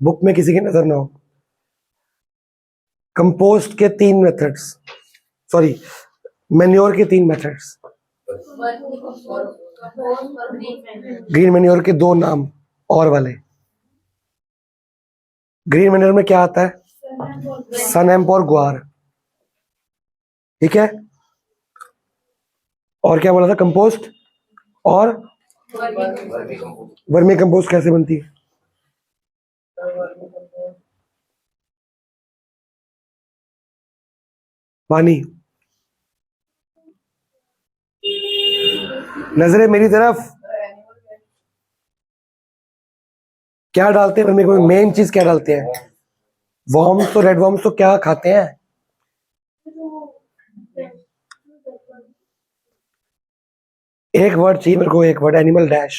Book में किसी की नजर ना हो। कंपोस्ट के 3 मेथड्स, सॉरी मैन्योर के 3 मेथड्स। ग्रीन मैन्योर के 2 नाम और वाले। ग्रीन मैन्योर में क्या आता है? सन एम्प और ग्वार, ठीक है। और क्या बोला था? कंपोस्ट और वर्मी कंपोस्ट कैसे बनती है? पानी। नजरे मेरी तरफ। क्या डालते हैं वर्मी कंपोस्ट? मेन चीज क्या डालते हैं? वर्म्स तो, रेड वर्म्स तो क्या खाते हैं? एक वर्ड चाहिए मेरे को, एक word, animal dash.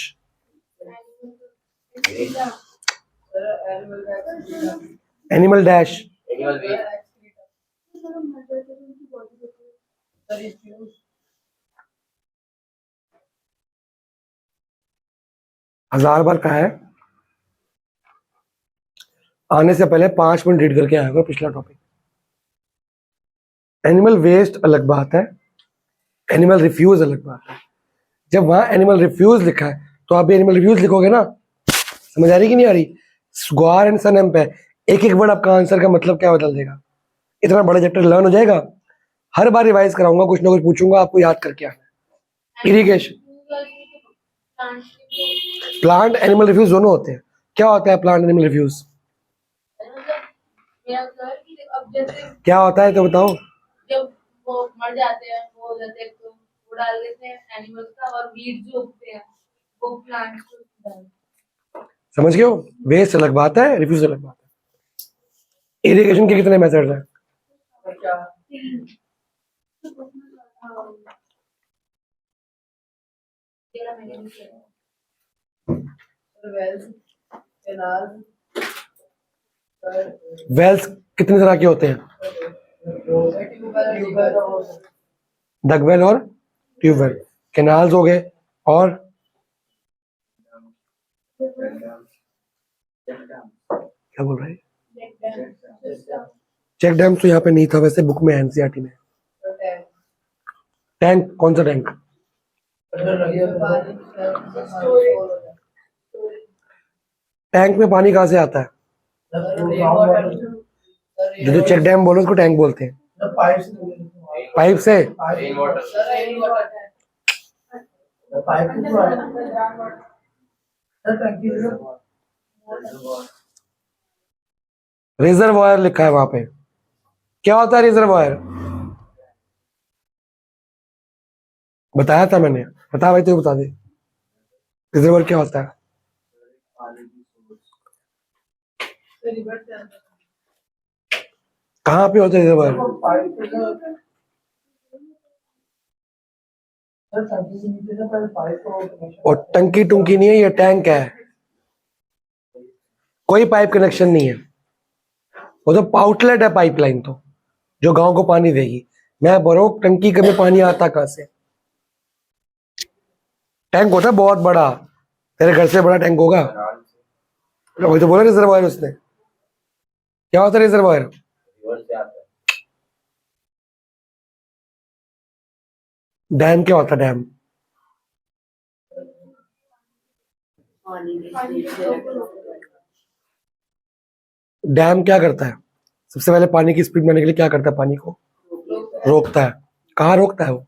Animal dash. हजार बार कहा है, आने से पहले 5 मिनट रीड करके आएगा पिछला टॉपिक। एनिमल वेस्ट अलग बात है, एनिमल रिफ्यूज अलग बात है। जब वहां एनिमल रिफ्यूज लिखा है तो आप भी एनिमल रिफ्यूज लिखोगे ना। समझ आ रही कि नहीं आ रही? स्क्वायर एंड सन एम्प है, एक एक वर्ड आपका आंसर का मतलब क्या बदल देगा। इतना बड़ा चैप्टर लर्न हो जाएगा। हर बार रिवाइज कराऊंगा, कुछ ना कुछ पूछूंगा, आपको याद करके आना। इरिगेशन, प्लांट एनिमल रिफ्यूज दोनों होते हैं। क्या होता है प्लांट एनिमल रिफ्यूज? क्या होता है तो बताओ। जब वो मर जाते हैं, वो हो जाते हैं, तो वो डाल देते हैं एनिमल्स का, और वीड जो उगते हैं वो प्लांट्स को डाल। समझ गए हो? वेस्ट अलग बात है, रिफ्यूज अलग बात है। इरिगेशन के कितने मेथड्स हैं? वेल्स कितने तरह के होते हैं? डगवेल और ट्यूबवेल। कैनाल्स हो गए, और क्या बोल रहे हैं? चेक डैम तो यहाँ पे नहीं था वैसे, बुक में एनसीईआरटी में। टैंक, कौन सा टैंक? टैंक में पानी कहाँ से आता है? जो चेक डैम बोलो उसको टैंक बोलते हैं। पाइप से। रिजर्वायर लिखा है वहां पे, क्या होता है रिजर्वायर? बताया था मैंने, बता भाई, तू बता दे रिजर्वायर क्या होता है। कहाँ पे होता है रिजर्वायर? और टंकी टुंकी नहीं है, ये टैंक है। कोई पाइप कनेक्शन नहीं है, वो तो आउटलेट है पाइपलाइन, तो जो गांव को पानी देगी। मैं बोल रहा हूँ टंकी में पानी आता कहाँ से? टैंक होता है बहुत बड़ा, तेरे घर से बड़ा टैंक होगा। वही तो बोला रिजर्वायर उसने। क्या होता है रिजर्वायर? डैम क्या होता है? डैम, डैम क्या करता है? सबसे पहले पानी की स्पीड बढ़ाने के लिए क्या करता है? पानी को रोकता है। कहाँ रोकता है वो?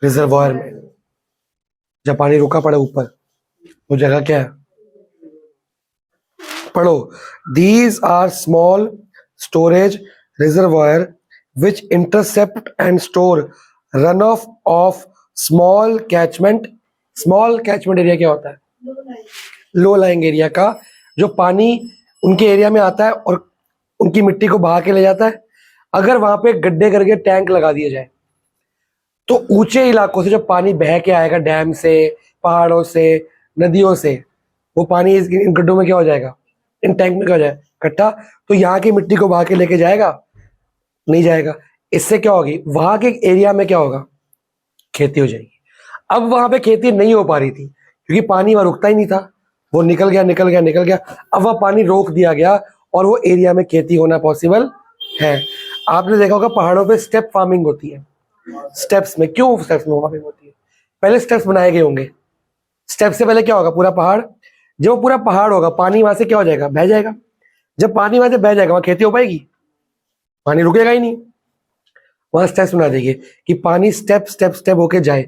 रिजर्वायर में। जब पानी रुका पड़ा ऊपर, वो जगह क्या है? पढ़ो। These are small storage reservoir which intercept and store run off small catchment. Small catchment area क्या होता है? लो लाइंग एरिया का, जो पानी उनके एरिया में आता है और उनकी मिट्टी को बहा के ले जाता है। अगर वहां पे गड्ढे करके टैंक लगा दिए जाए तो ऊंचे इलाकों से जब पानी बह के आएगा, डैम से, पहाड़ों से, नदियों से, वो पानी इन गड्ढों में क्या हो जाएगा? इन टैंक में क्या हो जाएगा? इकट्ठा। तो यहाँ की मिट्टी को बहा के लेके जाएगा? नहीं जाएगा। इससे क्या होगी? वहां के एरिया में क्या होगा? खेती हो जाएगी। अब वहां पे खेती नहीं हो पा रही थी क्योंकि पानी वहां रुकता ही नहीं था, वो निकल गया, अब वह पानी रोक दिया गया और वो एरिया में खेती होना पॉसिबल है। आपने देखा होगा पहाड़ों पे स्टेप फार्मिंग होती है। स्टेप्स में क्यों स्टेप्स में फार्मिंग होती है? पहले स्टेप्स बनाए गए होंगे। स्टेप से पहले क्या होगा? पूरा पहाड़। जब वो पूरा पहाड़ होगा, पानी वहां से क्या हो जाएगा? बह जाएगा। जब पानी वहां से बह जाएगा, वहां खेती हो पाएगी? पानी रुकेगा ही नहीं। वहां स्टेप्स बना देंगे कि पानी स्टेप स्टेप स्टेप होके जाए।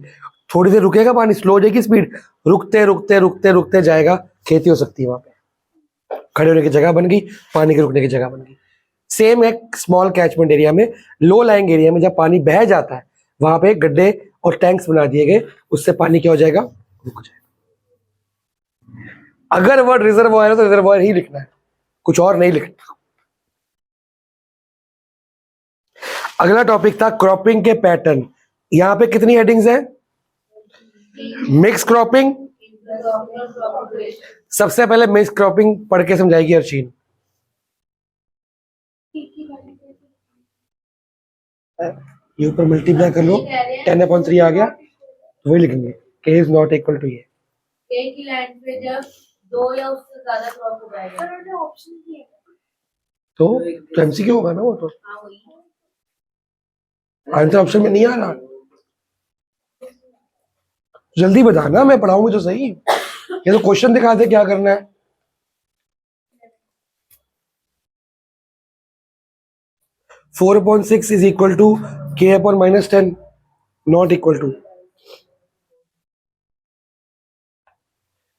थोड़ी देर रुकेगा पानी, स्लो हो जाएगी स्पीड, रुकते रुकते रुकते रुकते जाएगा, खेती हो सकती है वहां पे। खड़े होने की जगह बन गई, पानी के रुकने की जगह बन गई। सेम है स्मॉल कैचमेंट एरिया में, लो लाइंग एरिया में जब पानी बह जाता है वहां पे गड्ढे और टैंक्स बना दिए गए, उससे पानी क्या हो जाएगा? रुक जाएगा। अगर वर्ड रिजर्वॉयर है तो रिजर्वॉयर ही लिखना है, कुछ और नहीं लिखना। अगला टॉपिक था क्रॉपिंग के पैटर्न। यहां पे कितनी हेडिंग्स हैं? Mix cropping. सबसे पहले मिक्स क्रॉपिंग पढ़ के समझाएगी अर्शीन। ये ऊपर मल्टीप्लाई कर लो, 10/3 आ गया तो वही लिखेंगे, k is not equal to ये। एक ही लैंड पे जब 2 या उससे ज्यादा क्रॉप उगाएगा तो एमसीक्यू होगा ना वो तो। हाँ वही आंसर ऑप्शन में नहीं आ रहा। जल्दी बताना, मैं पढ़ाऊंगी तो सही। ये तो क्वेश्चन दिखा दे क्या करना है। (4/6 is equal to k/-10 not equal to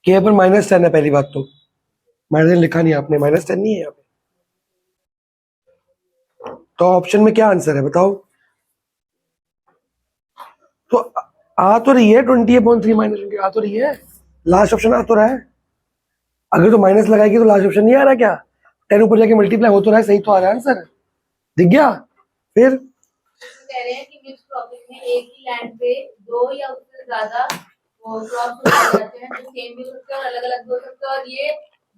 k/-10 है। पहली बात तो माइनस लिखा नहीं आपने, -10 नहीं है यहाँ पे। तो ऑप्शन में क्या आंसर है बताओ? तो आ तो रही है 20/3 -1 आ तो रही है, लास्ट ऑप्शन आ तो रहा है। अगर तो माइनस लगाएगी तो लास्ट ऑप्शन नहीं आ रहा क्या? 10 ऊपर जाके मल्टीप्लाई हो तो रहा है, सही तो आ रहा है आंसर। दिख गया? फिर कह रहे हैं कि मिक्स क्रॉपिंग में एक ही लैंड पे 2 या उससे ज्यादा वो क्रॉप उगाए जाते हैं, जो सेम भी हो सकते हैं और अलग अलग हो सकते हैं, और ये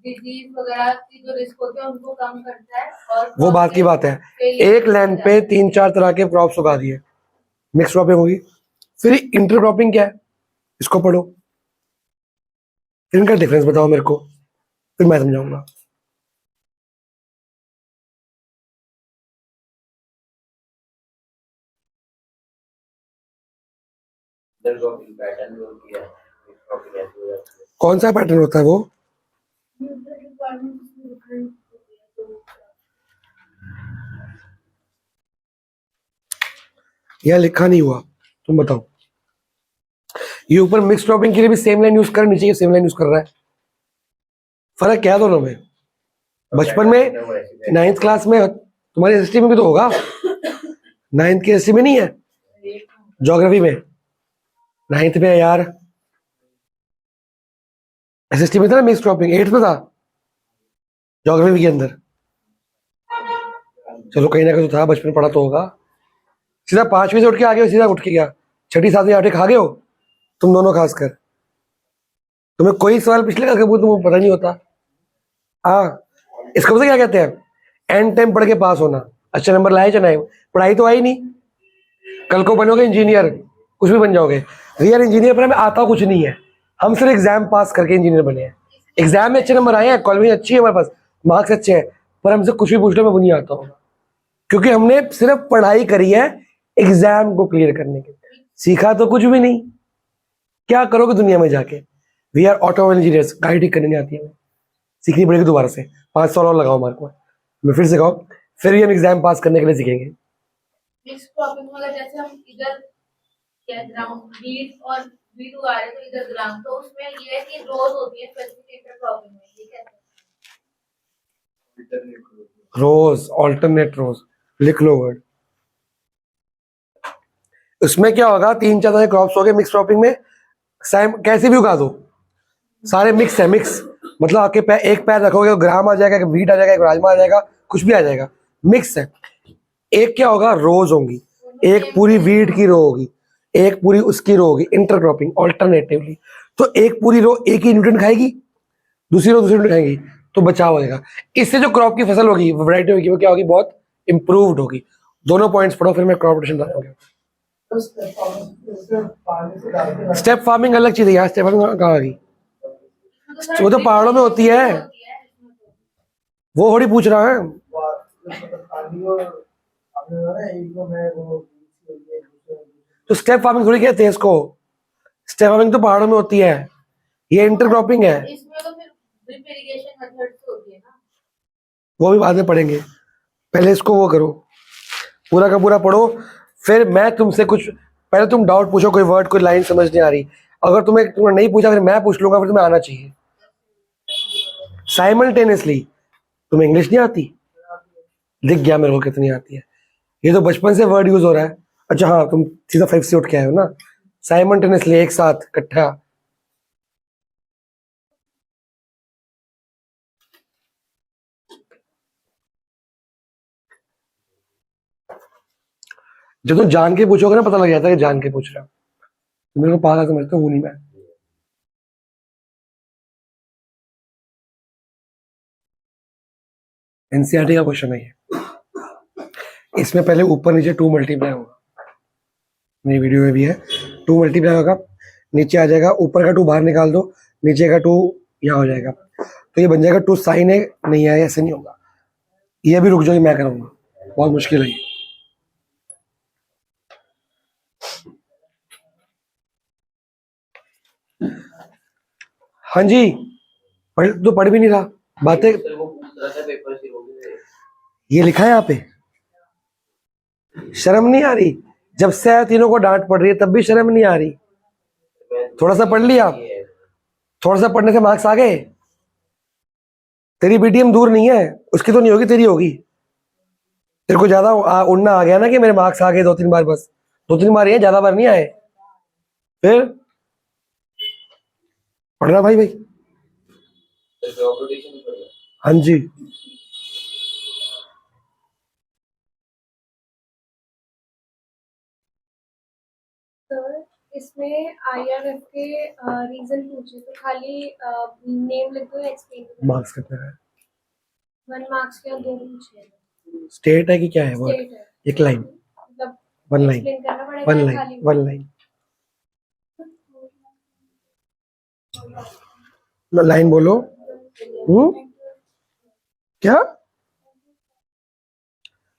डिजीज वगैरह की जो रिस्क होते हैं उनको कम करता है। और वो बात की बात है, एक लैंड पे 3-4 तरह के क्रॉप्स उगा दिए, मिक्स क्रॉपिंग होगी। फिर इंटर क्रॉपिंग क्या है, इसको पढ़ो, फिर इनका डिफरेंस बताओ मेरे को, फिर मैं समझाऊंगा। कौन सा पैटर्न होता है वो? यह लिखा नहीं हुआ, तुम बताओ। ये ऊपर मिक्स क्रॉपिंग के लिए भी सेम लाइन यूज करनी चाहिए, सेम लाइन यूज कर रहा है। फर्क क्या है दोनों में? बचपन में 9th क्लास में तुम्हारी हिस्ट्री में भी तो होगा, 9th की हिस्ट्री में नहीं है, ज्योग्राफी में 9th में है यार, एसएसटी में था ना मिक्स क्रॉपिंग, 8th में था ज्योग्राफी के अंदर। चलो कहीं ना कहीं तो था, बचपन पढ़ा तो होगा। सीधा 5वीं से उठ के आ गए हो, सीधा उठ के गया 6ठी 7वीं 8वीं खा गए हो तुम दोनों, खासकर तुम्हें कोई सवाल पिछले का तुम्हें पता नहीं होता। हाँ, इसको पता क्या कहते हैं? एंड टाइम पढ़ के पास होना, अच्छे नंबर लाए चाहे पढ़ाई तो आई नहीं, कल को बनोगे इंजीनियर, कुछ भी बन जाओगे। रियल इंजीनियर पर हमें आता कुछ नहीं है, हम सिर्फ एग्जाम पास करके इंजीनियर बने हैं। एग्जाम में अच्छे नंबर आए हैं, कॉलेज अच्छी है हमारे पास, मार्क्स अच्छे हैं, पर हमसे कुछ भी पूछ लो मैं वो नहीं आता होगा, क्योंकि हमने सिर्फ पढ़ाई करी है एग्जाम को क्लियर करने के, सीखा तो कुछ भी नहीं। क्या करोगे दुनिया में जाके? वी आर ऑटोमोबाइल इंजीनियर्स, गाड़ी ठीक करने नहीं आती है, सीखनी पड़ेगी दोबारा से, 5 साल और लगाओ मार्क में, मैं फिर सिखाओ, फिर भी हम एग्जाम पास करने के लिए सीखेंगे। मिक्स क्रॉपिंग में जैसे हम इधर क्या ग्राउंड वीट और वीट उगा रहे तो इधर ग्राम, तो उसमें ये है कि रोज होती है स्पेसिफिक इंटर क्रॉपिंग में, ये कैसे? रोज, ऑल्टरनेट रोज, लिख लो वर्ड। उसमें क्या होगा, 3-4 तरह के क्रॉप्स हो गए मिक्स क्रॉपिंग में, कैसे भी उगा दो, सारे मिक्स है। मिक्स मतलब आपके एक पैर रखोगे ग्राम आ जाएगा, एक वीट आ जाएगा, एक राजमा आ जाएगा, कुछ भी आ जाएगा, मिक्स है। एक क्या होगा, रोज होंगी, एक पूरी वीट की रो होगी, एक पूरी उसकी रो होगी, इंटरक्रॉपिंग ऑल्टरनेटिवली। तो एक पूरी रो एक ही न्यूट्रिएंट खाएगी, दूसरी रो दूसरी न्यूट्रिएंट खाएगी, तो बचाव होगा। इससे जो क्रॉप की फसल होगी, वैरायटी होगी, वो क्या होगी, बहुत इंप्रूव्ड होगी। दोनों पॉइंट्स पढ़ो, फिर मैं क्रॉप रोटेशन बताऊंगा। स्टेप फार्मिंग अलग चीज है, यहाँ स्टेप फार्मिंग कहाँ आ गई? सर वो तो पहाड़ों में होती है, इसमें तो। वो थोड़ी पूछ रहा है। तो स्टेप फार्मिंग थोड़ी कहते हैं इसको, स्टेप फार्मिंग तो पहाड़ों में होती है, ये इंटरक्रॉपिंग है। इसमें तो फिर ड्रिप इरिगेशन मेथड से होती है ना। वो भी बाद में पढ़ेंगे, पहले इसको वो करो, पूरा का पूरा पढ़ो, फिर मैं तुमसे कुछ, पहले तुम डाउट पूछो, कोई वर्ड कोई लाइन समझ नहीं आ रही, अगर तुमने नहीं पूछा फिर मैं पूछ लूंगा, फिर तुम्हें आना चाहिए साइमल्टेनियसली। तुम्हें इंग्लिश नहीं आती, दिख गया मेरे को कितनी आती है, ये तो बचपन से वर्ड यूज हो रहा है। अच्छा हाँ, तुम सीधा 5 से उठ के आए हो ना, साइमल्टेनियसली, एक साथ इकट्ठा। जब तुम जान के पूछोगे ना, पता लग जाता है कि जान के पूछ रहा हूँ, तो मेरे को पागल समझते हूँ नहीं मैं। एनसीईआरटी का क्वेश्चन है ये, इसमें पहले ऊपर नीचे 2 मल्टीप्लाई होगा, मेरी वीडियो में भी है, 2 मल्टीप्लाई होगा, नीचे आ जाएगा, ऊपर का 2 बाहर निकाल दो, नीचे का 2 यहाँ हो जाएगा, तो ये बन जाएगा 2 साइन है, नहीं आया, ऐसे नहीं होगा, ये भी रुक जाओ, मैं करूँगा, बहुत मुश्किल है ये। हाँ जी, तो पढ़ भी नहीं रहा, बातें ये लिखा है यहाँ पे, शर्म नहीं आ रही? जब से तीनों को डांट पड़ रही है तब भी शर्म नहीं आ रही? थोड़ा सा पढ़ लिया, थोड़ा सा पढ़ने से मार्क्स आ गए। तेरी बीटीएम दूर नहीं है, उसकी तो नहीं होगी, तेरी होगी। तेरे को ज्यादा उड़ना आ गया ना कि मेरे मार्क्स आ गए 2-3 बार, बस 2-3 बार ही है, ज्यादा बार नहीं आए। फिर पढ़ना भाई भाई। हाँ जी, सर इसमें आईआरएफ के रीजन पूछे तो खाली नेम लिख दो, एक्सप्लेन मार्क्स कितने है? 1 मार्क्स के 2 पूछे। स्टेट है कि क्या है वर्ड? स्टेट है, एक लाइन, मतलब 1 लाइन, एक्सप्लेन करना 1 पड़ेगा लाइन, खाली 1 लाइन, लाइन बोलो। क्या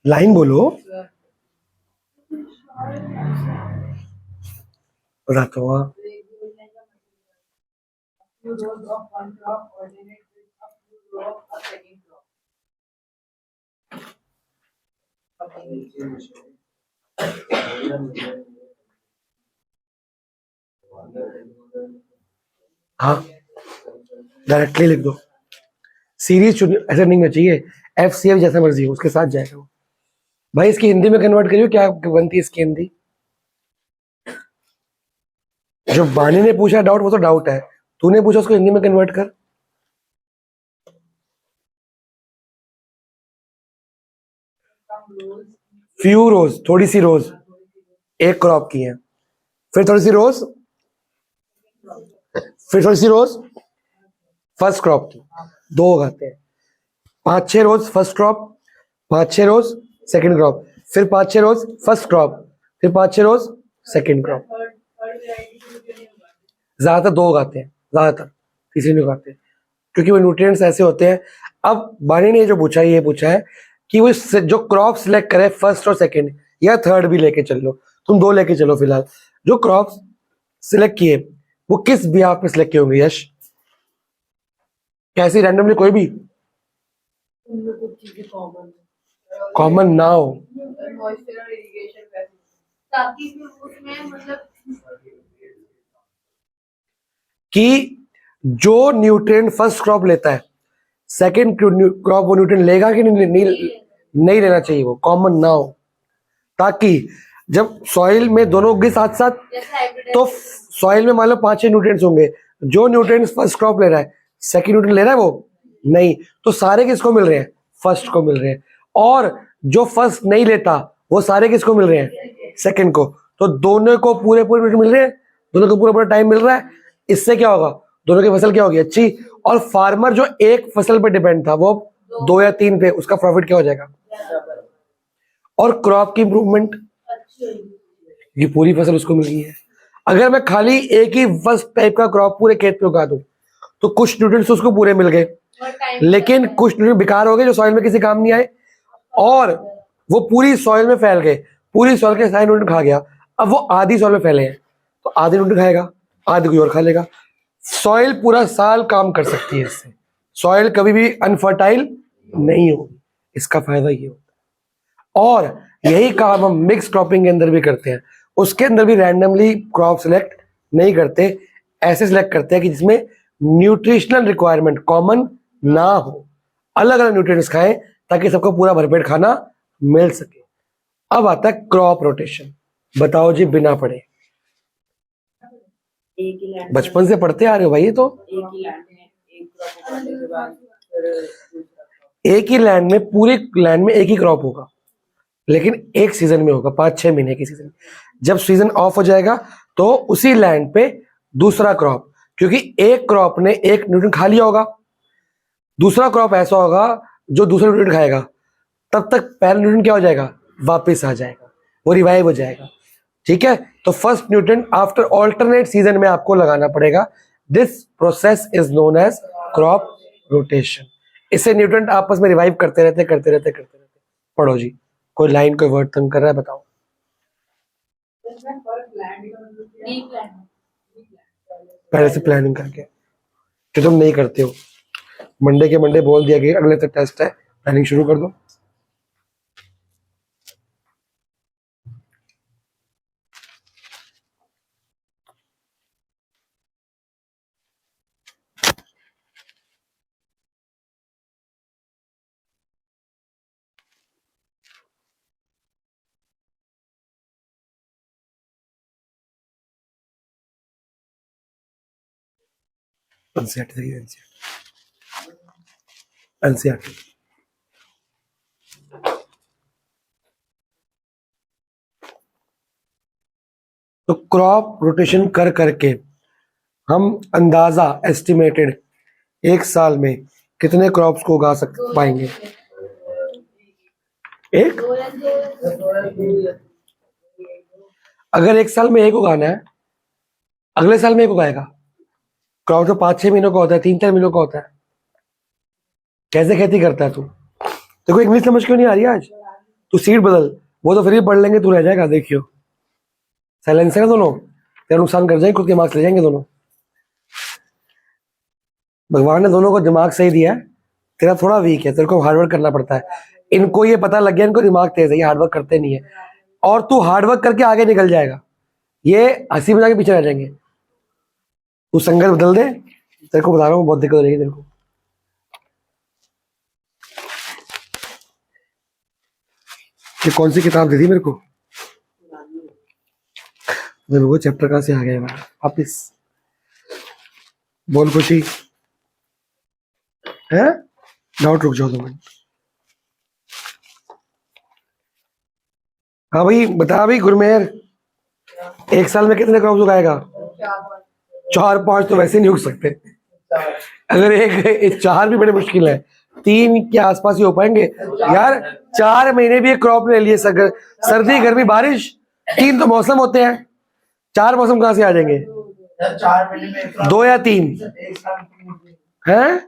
लाइन बोलो, बताता हूँ। हाँ, Few rows of one crop alternate with a few rows of a second crop. हाँ, डायरेक्टली लिख दो, सीरीज ऐसा नहीं होना चाहिए, FCF जैसा मर्जी हो उसके साथ जाएगा वो। भाई इसकी हिंदी में कन्वर्ट करियो, क्या बनती है इसकी हिंदी? जो बानी ने पूछा डाउट, वो तो डाउट है, तूने पूछा उसको हिंदी में कन्वर्ट कर। फ्यू रोज, थोड़ी सी रोज, एक क्रॉप की है, फिर थोड़ी सी रोज, फिर थोड़ी सी रोज फर्स्ट क्रॉप की, 2 उगाते हैं। 5-6 रोज फर्स्ट क्रॉप, 5-6 रोज सेकंड क्रॉप, फिर 5-6 रोज फर्स्ट क्रॉप, फिर 5-6 रोज सेकंड क्रॉप। ज्यादातर 2 उगाते हैं, ज्यादातर तीसरी नहीं उगाते, क्योंकि वो न्यूट्रिएंट्स ऐसे होते हैं। अब बानी ने जो पूछा, ये पूछा है कि वो जो क्रॉप सिलेक्ट करे फर्स्ट और सेकंड या थर्ड भी लेके चल लो, तुम 2 लेके चलो फिलहाल, जो क्रॉप सिलेक्ट किए वो किस बिहाफ पे सिलेक्ट किए होंगे यश? कैसे रैंडमली कोई भी? कॉमन ना हो, Moisture और irrigation वैसे, ताकि फिर उसमें मतलब कि जो न्यूट्रिएंट फर्स्ट क्रॉप लेता है सेकंड क्रॉप वो न्यूट्रिएंट लेगा कि नहीं लेना चाहिए, वो कॉमन ना हो, ताकि जब सॉइल में दोनों उगे साथ साथ, जैसे हाइब्रिड तो सॉइल में मान लो 5-6 न्यूट्रिएंट्स होंगे, जो न्यूट्रिएंट्स फर्स्ट क्रॉप ले रहा है सेकंड न्यूट्रिएंट ले रहा है वो नहीं, तो सारे किसको मिल रहे हैं? फर्स्ट को मिल रहे हैं, और जो फर्स्ट नहीं लेता वो सारे किसको मिल रहे हैं? सेकंड को। तो दोनों को पूरे न्यूट्रिएंट मिल रहे हैं, दोनों को पूरा टाइम मिल रहा है, इससे क्या होगा? दोनों की फसल क्या होगी? अच्छी। और फार्मर जो एक फसल पे डिपेंड था वो 2 या 3 पे, उसका प्रॉफिट क्या हो जाएगा? और क्रॉप की इंप्रूवमेंट, ये पूरी फसल उसको मिल गई है। अगर मैं खाली एक ही फर्स्ट टाइप का क्रॉप पूरे खेत पे उगा दूं तो कुछ न्यूट्रिएंट्स उसको पूरे मिल गए, और टाइम लेकिन कुछ न्यूट्रिएंट बेकार हो गए जो सॉइल में किसी काम नहीं आए, और वो पूरी सॉइल में फैल गए, पूरी सॉइल के सारे न्यूट्रिएंट खा गया। अब वो आधी सॉइल में फैले हैं, तो आधे न्यूट्रिएंट खाएगा, आधे कोई और खा लेगा। सॉइल पूरा साल काम कर सकती है इससे, सॉइल कभी भी अनफर्टाइल नहीं होगी, इसका फायदा ये होता है। और यही काम हम मिक्स क्रॉपिंग के अंदर भी करते हैं, उसके अंदर भी रैंडमली क्रॉप सिलेक्ट नहीं करते, ऐसे सिलेक्ट करते हैं कि जिसमें न्यूट्रिशनल रिक्वायरमेंट कॉमन ना हो, अलग अलग न्यूट्रिएंट्स खाएं ताकि सबको पूरा भरपेट खाना मिल सके। अब आता है क्रॉप रोटेशन। बताओ जी बिना पढ़े, एक ही लैंड बचपन से पढ़ते आ रहे हो भाई, ये तो एक ही लैंड में एक क्रॉप उगाने के बाद फिर दूसरा क्रॉप। एक ही लैंड में, पूरे लैंड में एक ही क्रॉप होगा, लेकिन एक सीजन में होगा, 5-6 महीने की सीजन। जब सीजन ऑफ हो जाएगा तो उसी लैंड पे दूसरा क्रॉप, क्योंकि एक क्रॉप ने एक न्यूट्रिएंट खा लिया होगा, दूसरा क्रॉप ऐसा होगा जो दूसरा न्यूट्रिएंट खाएगा, तब तक पहला न्यूट्रिएंट क्या हो जाएगा, वापस आ जाएगा, वो रिवाइव हो जाएगा। ठीक है, तो first nutrient after alternate season में आपको लगाना पड़ेगा। This process is known as crop rotation. इससे न्यूट्रिएंट आपस में रिवाइव करते रहते करते रहते करते रहते। पढ़ो जी, कोई लाइन कोई वर्ड तंग कर रहा है, बताओ। नहीं प्लान पहले से प्लानिंग करके, कि तुम नहीं करते हो, मंडे के मंडे बोल दिया कि अगले तक टेस्ट है, प्लानिंग शुरू कर दो। एनसीईआरटी तो क्रॉप रोटेशन कर करके हम अंदाजा एस्टिमेटेड एक साल में कितने क्रॉप्स को उगा पाएंगे। एक, दो या तीन अगर एक साल में एक उगाना है, अगले साल में एक उगाएगा। क्रॉप तो 5-6 महीनों का होता है, 3-4 महीनों का होता है। कैसे खेती करता है तू? देखो इंग्लिश समझ क्यों नहीं आ रही आज? तू सीट बदल, वो तो फिर भी पढ़ लेंगे, तू रह जाएगा। देखियो साइलेंस है ना दोनों, तेरा नुकसान कर जाएंगे, खुद के मार्क्स ले जाएंगे दोनों। भगवान ने दोनों को दिमाग सही दिया है, तेरा थोड़ा वीक है, तेरे को हार्डवर्क करना पड़ता है। इनको ये पता लग गया, इनको दिमाग तेज है, ये हार्डवर्क करते नहीं है, और तू हार्डवर्क करके आगे निकल जाएगा, ये हंसी मजाक के पीछे रह जाएंगे। तू संगत बदल दे, तेरे को बता रहा हूँ बहुत दिक्कत हो जाएगी तेरे को। ये कौन सी किताब दी थी मेरे को? मेरे को चैप्टर कहाँ से आ गया वापिस? बोल खुशी है, डाउट रुक जाओ 2 मिनट। हाँ भाई बता भाई गुरमेहर, एक साल में कितने क्रॉप्स उगाएगा? 4-5 तो वैसे नहीं उग सकते। अगर एक 4 भी बड़े मुश्किल है, 3 के आसपास ही हो पाएंगे यार। 4 महीने भी एक क्रॉप ले लिए, सर्दी गर्मी बारिश, 3 तो मौसम होते हैं, 4 मौसम कहाँ से आ जाएंगे? 4 महीने में एक क्रॉप, 2 या 3 एक साल में हैं?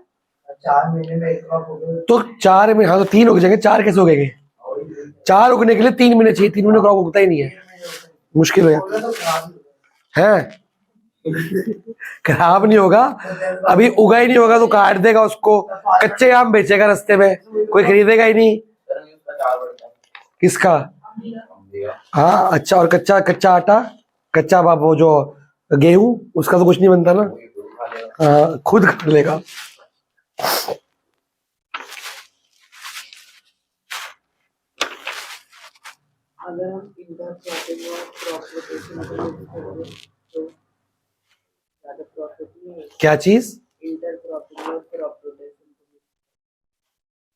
4 महीने में एक क्रॉप हो गया। तो 4 में, हाँ तो 3 उग जाएंगे, 4 कैसे उगेंगे? 4 उगने के लिए 3 महीने चाहिए, 3 महीने क्रॉप उगता ही नहीं है, मुश्किल हो जाता है। खराब नहीं होगा, अभी उगा ही नहीं होगा तो काट देगा उसको, कच्चे आम बेचेगा रास्ते में, कोई खरीदेगा ही नहीं। किसका? हाँ अच्छा, और कच्चा कच्चा आटा, कच्चा वो जो गेहूं, उसका तो कुछ नहीं बनता ना। हाँ खुद कर लेगा। अगर हम इंटर क्रॉपिंग और क्रॉप रोटेशन को लेकर तो ज्यादा प्रॉफिट नहीं है। क्या चीज? इंटर क्रॉपिंग और क्रॉप रोटेशन,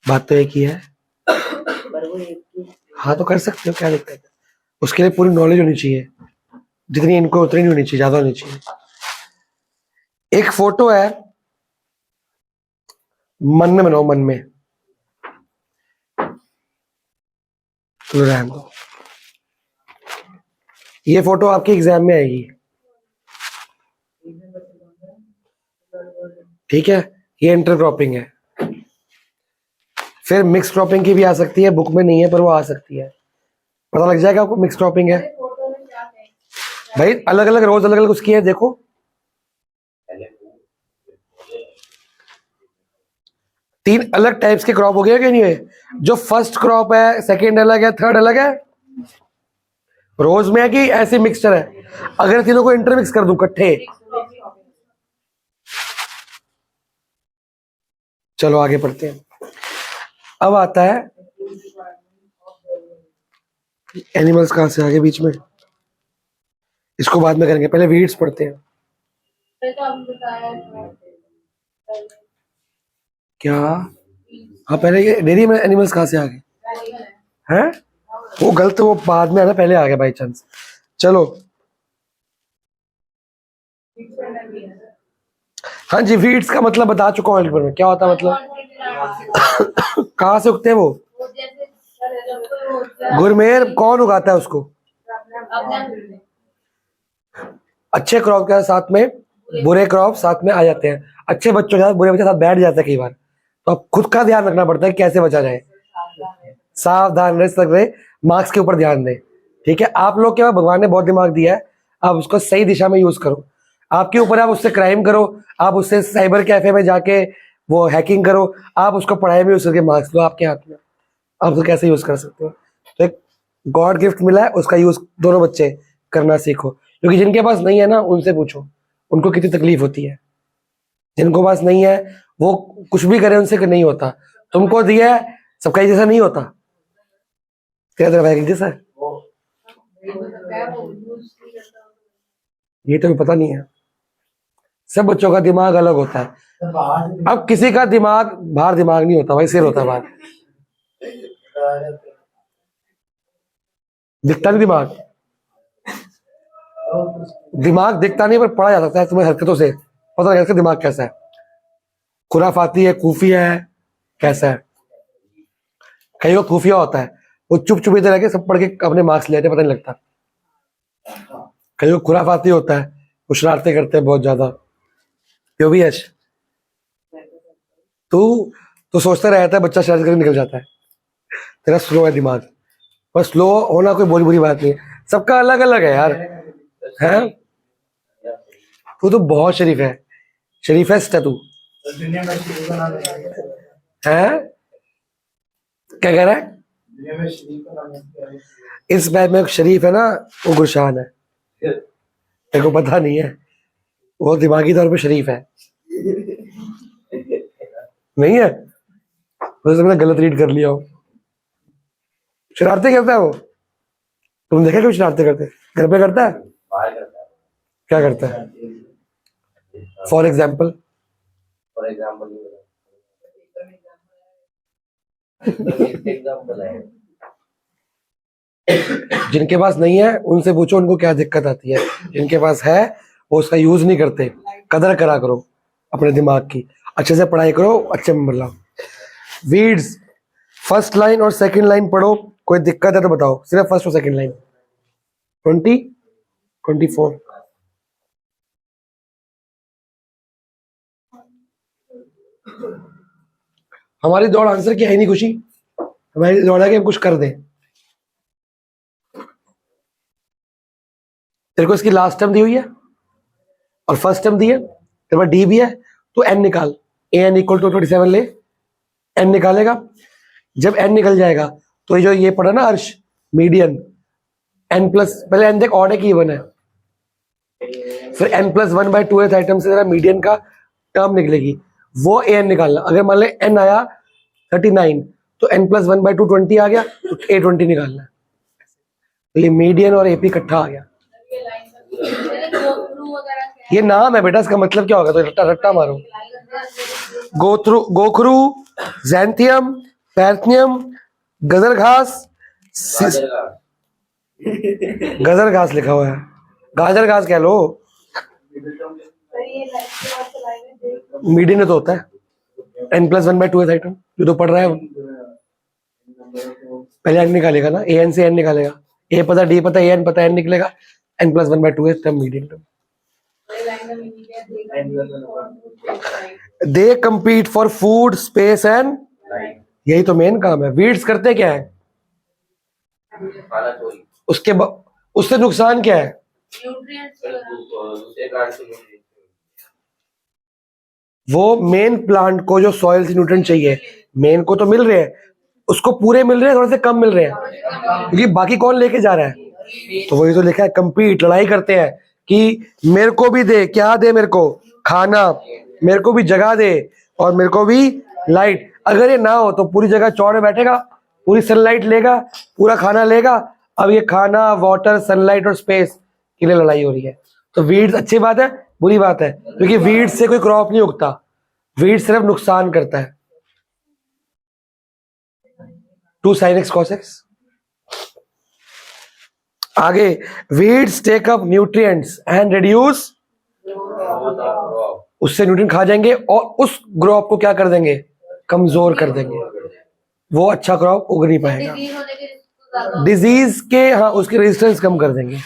बात तो एक ही है, पर वो एक ही। हाँ तो कर सकते हो, क्या दिक्कत है? उसके लिए पूरी नॉलेज होनी चाहिए, जितनी इनको उतनी नहीं होनी चाहिए, ज्यादा होनी चाहिए। एक फोटो है, मन में बनाओ, मन में, तो रहने दो। ये फोटो आपके एग्जाम में आएगी। ठीक है, ये इंटरक्रॉपिंग है। फिर मिक्स क्रॉपिंग की भी आ सकती है, बुक में नहीं है पर वो आ सकती है। पता लग जाएगा आपको मिक्स क्रॉपिंग है। फोटो में क्या है? भाई अलग अलग रोज अलग अलग उसकी है, देखो। तीन अलग टाइप्स के क्रॉप हो गए कि नहीं हुए? जो फर्स्ट क्रॉप है, सेकंड अलग है, थर्ड अलग है। रोज में है कि ऐसे मिक्सचर है? अगर तीनों को इंटरमिक्स कर दूं इकट्ठे, चलो आगे पढ़ते हैं। अब आता है एनिमल्स, कहां से आगे बीच में, इसको बाद में करेंगे, पहले वीड्स पढ़ते हैं। ये तो आपने बताया है। क्या? हाँ पहले ये डेयरी में एनिमल्स कहां से आ गए हैं? वो गलत, वो बाद में है ना, पहले आ गया बाई चांस। चलो हाँ जी, वीड्स का मतलब बता चुका हूँ एलिपर में, क्या होता है मतलब। कहाँ से उगते हैं वो? वो जैसे जब कोई होता है, गुरमेर कौन उगाता है उसको? अपने अच्छे क्रॉप के साथ में बुरे क्रॉप साथ में आ जाते हैं। अच्छे बच्चों के साथ बुरे बच्चे साथ बैठ जाते हैं कई बार। तो अब खुद का ध्यान रखना पड़ता है कि कैसे बचा जाए। सावधान रह सक रहे, मार्क्स के ऊपर ध्यान दें। ठीक है, आप लोग के पास भगवान ने बहुत दिमाग दिया है, आप उसको सही दिशा में यूज करो। आपके ऊपर, आप उससे क्राइम करो, आप उससे साइबर कैफे में जाके वो हैकिंग करो, आप उसको पढ़ाई में यूज करके मार्क्स लो, आपके हाथ में। आप उसको कैसे यूज कर सकते हो। तो एक गॉड गिफ्ट मिला है, उसका यूज दोनों बच्चे करना सीखो। क्योंकि जिनके पास नहीं है ना, उनसे पूछो उनको कितनी तकलीफ होती है। जिनको पास नहीं है वो कुछ भी करे, उनसे नहीं होता। तुमको दिया है, सबका एक जैसा नहीं होता। तेरा भाई एक जैसा है, ये तो पता नहीं है। सब बच्चों का दिमाग अलग होता है। अब किसी का दिमाग बाहर दिमाग नहीं होता भाई, सिर होता है बाहर। दिखता नहीं दिमाग, दिमाग दिखता नहीं पर पढ़ा जा सकता है तुम्हें हरकतों से पता लगा इसका दिमाग कैसा है। खुराफाती है, खुफिया है, कैसा है। कई लोग खुफिया होता है, वो चुप चुप इधर रह सब पढ़ के अपने मार्क्स लेते, पता नहीं लगता। कई लोग खुराफाती होता है, वो शरारतें करते हैं बहुत ज्यादा। क्यों भी यश, तू तो सोचता रहता है, बच्चा शरारत करके निकल जाता है। तेरा स्लो है दिमाग, पर स्लो होना कोई बुरी बुरी बात नहीं है, सबका अलग अलग है यार। है तू तो बहुत शरीफ है, शरीफेस्ट है तू। है क्या कह रहा है? इस बैच में एक शरीफ है ना, वो गुरशान है। तेरे को पता नहीं है, वो दिमागी तौर पे शरीफ है। नहीं है, वैसे मैंने गलत रीड कर लिया हो। शरारतें करता है वो, तुम देखा क्यों शरारतें करते? घर पे करता है? क्या करता है? फॉर एग्जाम्पल जिनके पास नहीं है उनसे पूछो उनको क्या दिक्कत आती है। जिनके पास है वो उसका यूज नहीं करते। कदर करा करो अपने दिमाग की, अच्छे से पढ़ाई करो, अच्छे नंबर लाओ। वीड्स फर्स्ट लाइन और सेकंड लाइन पढ़ो, कोई दिक्कत है तो बताओ। सिर्फ फर्स्ट और सेकंड लाइन। 20 24 हमारी दौड़ आंसर की है नहीं खुशी, हमारी दौड़ है कि हम कुछ कर दें। तेरे को इसकी लास्ट टर्म दी हुई है और फर्स्ट टर्म दी है, तेरे पास डी भी है, तो एन निकाल। ए एन इक्वल टू 27 ले, एन निकालेगा। जब एन निकल जाएगा तो ये जो ये पड़ा ना अर्श, मीडियन, एन प्लस, पहले एन देख ऑड है कि इवन है, फिर एन प्लस 1/2 आइटम से तेरा मीडियन का टर्म निकलेगी, वो ए एन निकालना। अगर मान ले एन आया 39 तो एन प्लस 1/2 20 आ गया, तो A20 निकालना है। तो ये मीडियन और एपी इकट्ठा आ गया। ये लाइन का थ्रू वगैरह क्या ये नाम है बेटा, इसका मतलब क्या होगा? तो रट्टा रट्टा मारो। गोखरू, जैंथियम, पैर्थनियम, गजर घास, गजर घास लिखा हुआ है, गाजर घास कह लो। मीडियन तो होता है n प्लस 1/2 आइटम, जो तो पढ़ रहा है पहले एन निकालेगा ना, ए एन से एन निकालेगा। ए पता, डी पता, ए एन पता, एन निकलेगा, n plus 1/2 term median term. They compete for food, space and यही तो मेन काम है। वीड्स करते क्या है? खाना चोरी उससे नुकसान क्या है? न्यूट्रिएंट्स दूसरे प्लांट से न्यूट्रिएंट्स वो मेन प्लांट को जो सॉइल से न्यूट्रिएंट चाहिए, मेन को तो मिल रहे हैं, उसको पूरे मिल रहे हैं, थोड़े से कम मिल रहे हैं, क्योंकि बाकी कौन लेके जा रहा है? तो वही तो लिखा है, compete, लड़ाई करते हैं कि मेरे को भी दे, क्या दे मेरे को? खाना, मेरे को भी जगह दे, और मेरे को भी लाइट। अगर ये ना हो तो पूरी जगह चौड़ में बैठेगा, पूरी सनलाइट लेगा, पूरा खाना लेगा। अब ये खाना, वाटर, सनलाइट और स्पेस के लिए लड़ाई हो रही है। तो वीड्स अच्छी बात है, बुरी बात है? क्योंकि वीड्स से कोई क्रॉप नहीं उगता, वीड सिर्फ नुकसान करता है। 2 sin x cos x। आगे, weeds take up nutrients and reduce, उससे न्यूट्रिएंट खा जाएंगे और उस क्रॉप को क्या कर देंगे? कमजोर कर देंगे, वो अच्छा क्रॉप उग नहीं पाएगा। डिजीज होने के रिस्क ज्यादा डिजीज के, हाँ, उसके रेजिस्टेंस कम कर देंगे।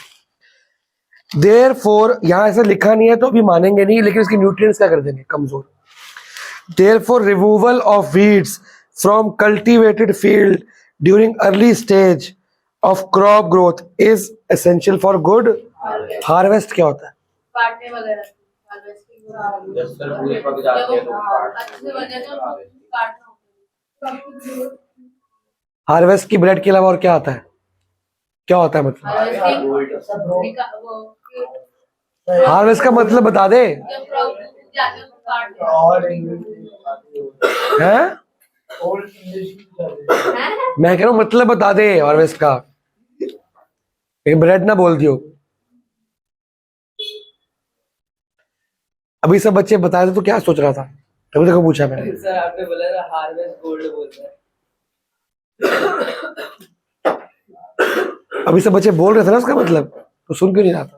देयरफॉर, यहां ऐसा लिखा नहीं है तो अभी मानेंगे नहीं, लेकिन इसके न्यूट्रिएंट्स क्या कर देंगे? कमजोर। Therefore removal of weeds from cultivated field during early stage of crop growth is essential for good harvest. क्या होता है? काटने वगैरह हार्वेस्टिंग जब सर पूरे पक जाते हैं तो अच्छे बने तो काटना होता है। हार्वेस्ट की ब्रेड के अलावा और क्या आता है? क्या होता है मतलब? हार्वेस्टिंग हार्वेस्ट का मतलब बता दे। जब क्रॉप जाते हैं तो काटते हैं? हैं। मैं कह रहा हूँ मतलब बता दे हार्वेस्ट का, ब्रेड ना बोल दियो। अभी सब बच्चे बताए थे तो क्या सोच रहा था? तभी देखो पूछा मैंने। सर आपने बोला था हार्वेस्ट गोल्ड बोलते हैं। अभी सब बच्चे बोल रहे थे ना उसका मतलब, तो सुन क्यों नहीं रहा था?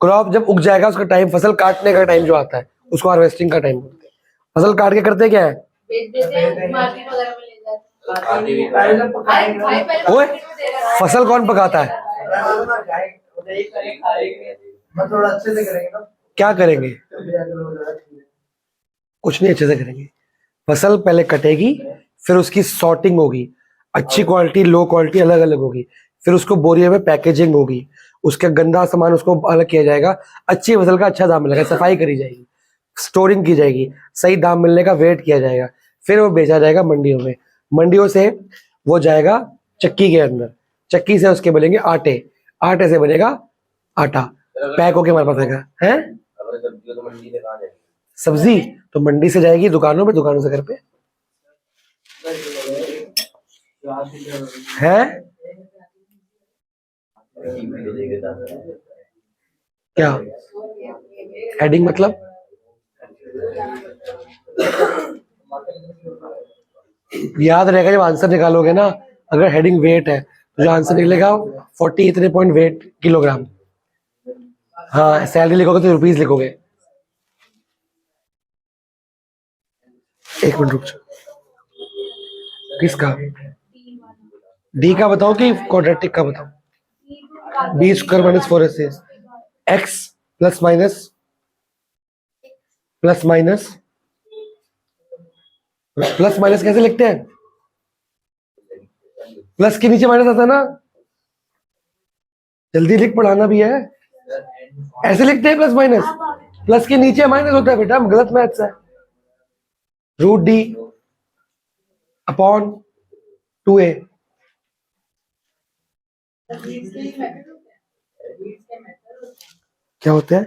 क्रॉप जब उग जाएगा, उसका टाइम, फसल काटने का टाइम जो आता है, उसको हार्वेस्टिंग का टाइम बोलते हैं। फसल काट के करते क्या है? बेच देते हैं, मार्केट वगैरह में ले जाते हैं। आदि भी भाई पहले ओए, मार्केट में दे रहा है। फसल कौन पकाता है? थोड़ा अच्छे से करेंगे ना। क्या करेंगे? कुछ नहीं अच्छे से करेंगे। फसल पहले कटेगी, फिर उसकी सॉर्टिंग होगी, अच्छी क्वालिटी, लो क्वालिटी अलग अलग होगी, फिर उसको बोरिया में पैकेजिंग होगी, उसका गंदा सामान उसको अलग किया जाएगा, अच्छी फसल का अच्छा दाम मिलेगा, सफाई करी जाएगी, स्टोरिंग की जाएगी, सही दाम मिलने का वेट किया जाएगा, फिर वो बेचा जाएगा मंडियों में। मंडियों से वो जाएगा चक्की के अंदर, चक्की से उसके बनेंगे आटे, आटे से बनेगा आटा, पैक होके हमारे पास आएगा। है अगर सब्जी तो मंडी से कहाँ जाएगी? सब्जी तो मंडी से जाएगी दुकानों में, दुकानों से घर पे। है क्या हेडिंग मतलब? याद रहेगा जब आंसर निकालोगे ना, अगर हेडिंग वेट है तो जो आंसर निकलेगा 40 इतने पॉइंट वेट किलोग्राम। हाँ, सैलरी लिखोगे तो रुपीज लिखोगे। एक मिनट रुक जाओ। किसका? डी का बताओ कि क्वाड्रेटिक का बताओ? B square minus 4ac, x plus minus plus minus plus minus कैसे लिखते हैं? प्लस के नीचे माइनस आता है ना, जल्दी लिख, पढ़ाना भी है। ऐसे लिखते हैं प्लस माइनस, प्लस के नीचे माइनस होता है बेटा, गलत मैथ्स है। Root D upon 2a। क्या होता है?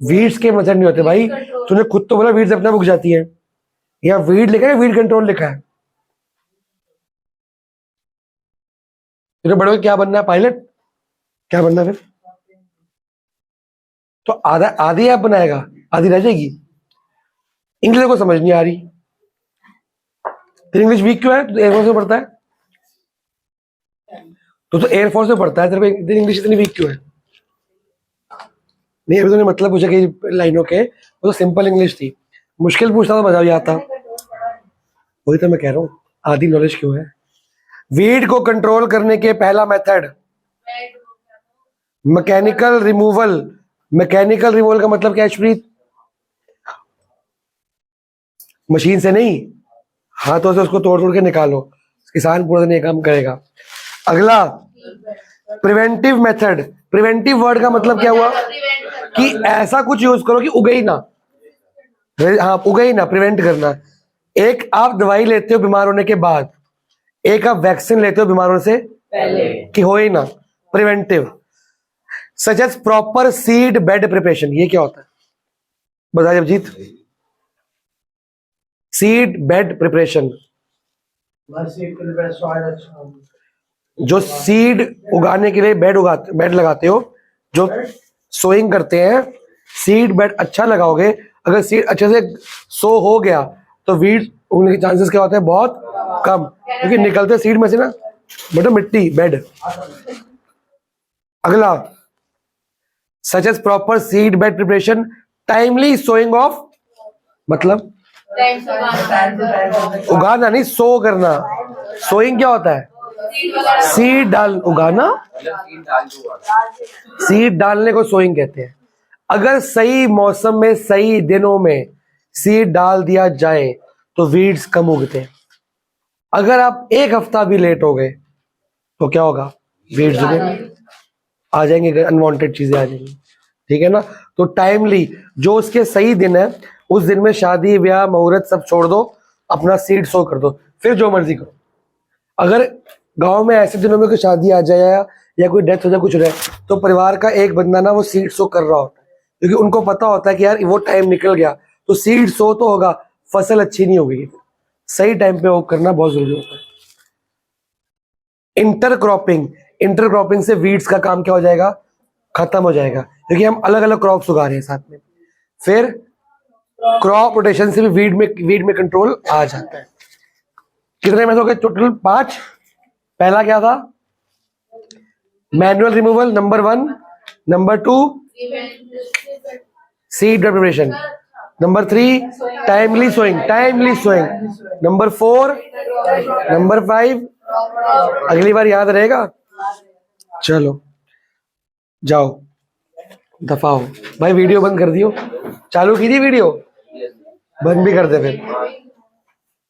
वीड्स के मेथड नहीं होते भाई, तूने खुद तो बोला वीड्स अपने आप उग जाती है। यहाँ वीड लिखा है, वीड कंट्रोल लिखा है। तूने बड़े होके क्या बनना है? पायलट? क्या बनना है फिर? तो आधा आधी ऐप बनाएगा, आधी रह जाएगी। इंग्लिश को समझ नहीं आ रही, तेरी इंग्लिश वीक क्यों है? तू एयरफोर्स में पढ़ता है, तो एयरफोर्स में पढ़ता है, तेरी इंग्लिश इतनी वीक क्यों है? नहीं, अभी तूने मतलब पूछा कि लाइनों के, वो तो सिंपल इंग्लिश थी, मुश्किल पूछता तो मजा भी आता। वही तो मैं कह रहा हूँ, आधी नॉलेज क्यों है? वीड को कंट्रोल करने के पहला मेथड मैकेनिकल रिमूवल का मतलब क्या है श्रीत? मशीन से नहीं, हाथों से उसको तोड़ तोड़ के निकालो। किसान पूरा दिन ये काम करेगा। अगला प्रिवेंटिव मेथड। प्रिवेंटिव वर्ड का मतलब क्या हुआ कि ऐसा कुछ यूज करो कि उगे ही ना। हाँ, उगे ही ना, प्रिवेंट करना। एक आप दवाई लेते हो बीमार होने के बाद, एक आप वैक्सीन लेते हो बीमार होने से पहले कि हो ही ना, preventive. Such as proper seed bed preparation. ये क्या होता है बताइए अभिजीत? सीड बेड प्रिपरेशन, बस एक सॉइल अच्छा हो। जो सीड उगाने के लिए बेड लगाते हो, जो सोइंग करते हैं, सीड बेड अच्छा लगाओगे। अगर सीड अच्छे से सो हो गया तो वीड उगने के चांसेस क्या होते हैं? बहुत कम, क्योंकि निकलते सीड में से ना बेटा मिट्टी, बेड। अगला such as proper seed bed preparation, timely sowing of, मतलब टाइम से उगाना, उगाना नहीं, सो करना। सोइंग क्या होता है? सीड वगैरह सीड डाल, उगाना, मतलब सीड डाल दो आप। सीड डालने को सोइंग कहते हैं। अगर सही मौसम में सही दिनों में सीड डाल दिया जाए तो वीड्स कम उगते हैं। अगर आप एक हफ्ता भी लेट हो गए तो क्या होगा? वीड्स आ जाएंगे, अनवांटेड चीजें आ जाएंगी। ठीक है ना? तो टाइमली, जो उसके सही दिन है उस दिन में शादी ब्याह मुहूर्त सब छोड़ दो, अपना सीड सो कर दो, फिर जो मर्जी करो। अगर गांव में ऐसे दिनों में कोई शादी आ जाए या कोई डेथ हो जाए, कुछ हो जाए, तो परिवार का एक बंदा ना वो सीड सो कर रहा होता है, क्योंकि उनको पता होता है कि यार वो टाइम निकल गया तो सीड सो तो होगा, फसल अच्छी नहीं होगी। सही टाइम पे वो करना बहुत जरूरी होता है। इंटरक्रॉपिंग से वीड्स का काम क्या हो जाएगा? खत्म हो जाएगा, क्योंकि हम अलग अलग क्रॉप्स उगा रहे हैं साथ में। फिर क्रॉप रोटेशन से भी वीड में कंट्रोल आ जाता है। कितने में हो गए टोटल? 5। पहला क्या था? Manual removal, number 1। Number 2 seed preparation. Number 3 timely sowing. Number 4, number 5 अगली बार याद रहेगा। चलो जाओ, दफा हो भाई। वीडियो बंद कर दियो, चालू की थी वीडियो, बंद भी कर दे फिर।